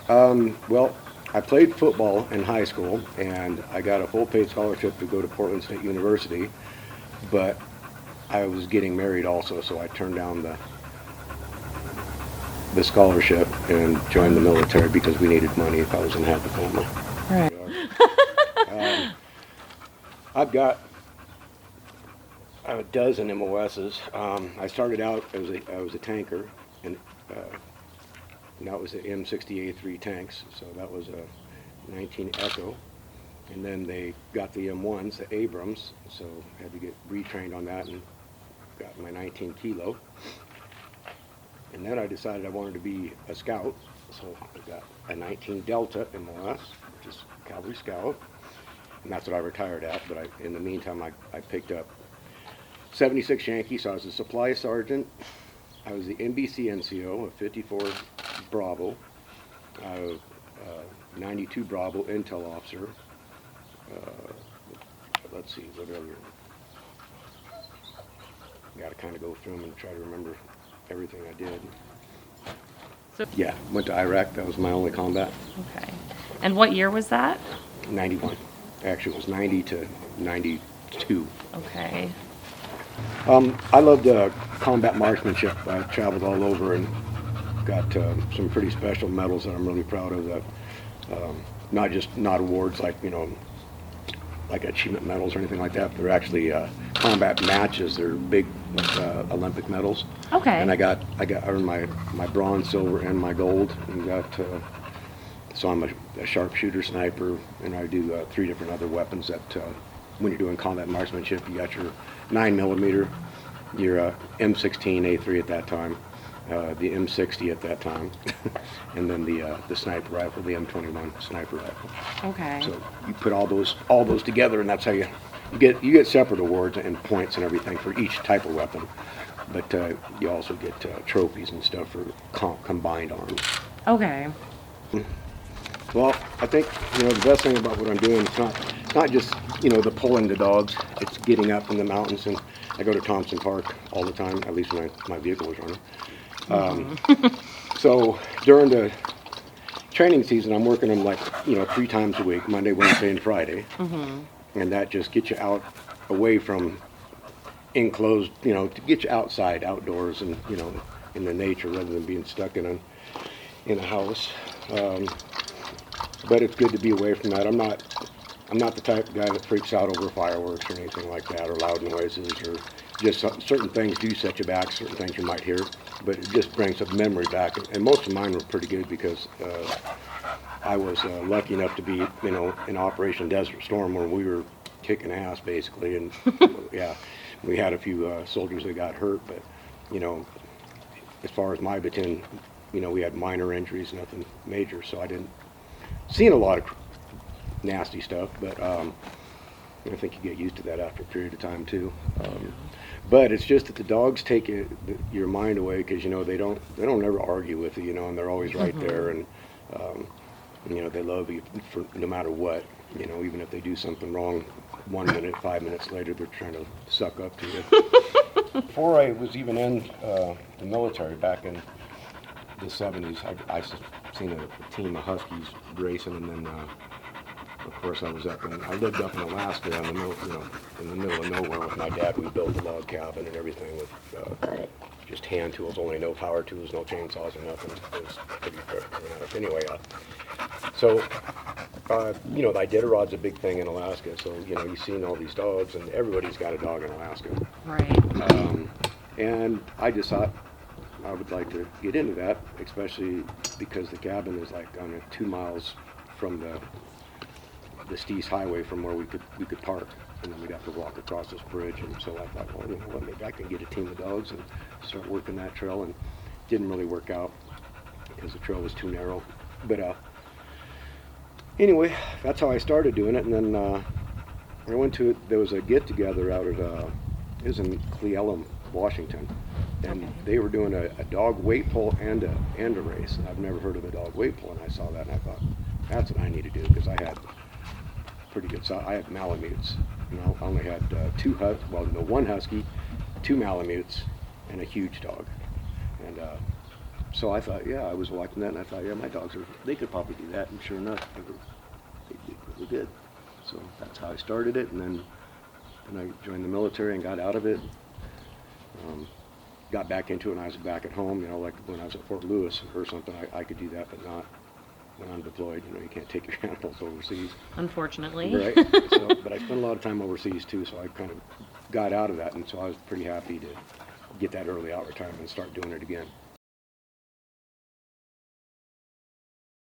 Well, I played football in high school, and I got a full-paid scholarship to go to Portland State University, but I was getting married also, so I turned down the scholarship and joined the military because we needed money if I was going to have the family. Right. Um, I've got a dozen MOSs. I started out as I was a tanker, and that was the M60A3 tanks, so that was a 19 Echo. And then they got the M1s, the Abrams, so I had to get retrained on that and got my 19 Kilo. And then I decided I wanted to be a scout, so I got a 19 Delta MOS, which is Cavalry Scout, and that's what I retired at. But in the meantime, I picked up 76 Yankee, so I was a supply sergeant. I was the NBC NCO, a 54 Bravo, 92 Bravo Intel officer. Let's see, what other? Got to kind of go through them and try to remember everything I did. So, yeah, went to Iraq. That was my only combat. okay. And what year was that? 91. Actually, it was 90 to 92. Okay. I loved combat marksmanship. I traveled all over and got some pretty special medals that I'm really proud of. That not awards like like achievement medals or anything like that. But they're actually combat matches. They're big Olympic medals. Okay. And I earned my bronze, silver, and my gold. And so I'm a sharpshooter, sniper, and I do 3 different other weapons that when you're doing combat marksmanship, you got your 9mm, your M16A3 at that time, the M60 at that time, and then the sniper rifle, the M21 sniper rifle. Okay. So you put all those together, and that's how you get separate awards and points and everything for each type of weapon, but you also get trophies and stuff for combined arms. Okay. Well, I think the best thing about what I'm doing is not just the pulling the dogs. It's getting up in the mountains, and I go to Thompson Park all the time. At least when my vehicle was running. So during the training season, I'm working them like 3 times a week: Monday, Wednesday, and Friday. And that just gets you out, away from enclosed, to get you outside, outdoors, and in the nature rather than being stuck in a house. But it's good to be away from that. I'm not the type of guy that freaks out over fireworks or anything like that, or loud noises, or just certain things do set you back, certain things you might hear, but it just brings a memory back. And most of mine were pretty good because I was lucky enough to be, in Operation Desert Storm, where we were kicking ass basically, and yeah, we had a few soldiers that got hurt, but as far as my battalion, we had minor injuries, nothing major, so I didn't seen a lot of nasty stuff, but I think you get used to that after a period of time too. But it's just that the dogs take your mind away, because they don't ever argue with you, and they're always right there, and they love you for no matter what. Even if they do something wrong 1 minute, 5 minutes later, they're trying to suck up to you. Before I was even in the military back in the 70s, I seen a team of Huskies racing, and then of course I lived up in Alaska in the middle of nowhere with my dad. We built a log cabin and everything with just hand tools, only no power tools, no chainsaws or nothing. It was pretty dramatic. Anyway, so the Iditarod's a big thing in Alaska, so you've seen all these dogs, and everybody's got a dog in Alaska. Right. And I just thought I would like to get into that, especially because the cabin is like on 2 miles from the Steese Highway from where we could park, and then we'd have to walk across this bridge. And so I thought, well, what, maybe I can get a team of dogs and start working that trail. And didn't really work out because the trail was too narrow. But anyway, that's how I started doing it. And then I went to there was a get together out at it was in Cleellum, Washington, and they were doing a dog weight pull and a race. And I've never heard of a dog weight pull, and I saw that and I thought, that's what I need to do, because I had pretty good size. I had Malamutes. I only had 1 Husky, 2 Malamutes, and a huge dog. And So I thought, yeah, I was watching that, and I thought, yeah, my dogs they could probably do that, and sure enough, they did. So that's how I started it, and then I joined the military and got out of it. Got back into it when I was back at home, like when I was at Fort Lewis or something, I could do that, but not when I'm deployed. You can't take your animals overseas. Unfortunately. Right. But I spent a lot of time overseas too, so I kind of got out of that, and so I was pretty happy to get that early out retirement and start doing it again.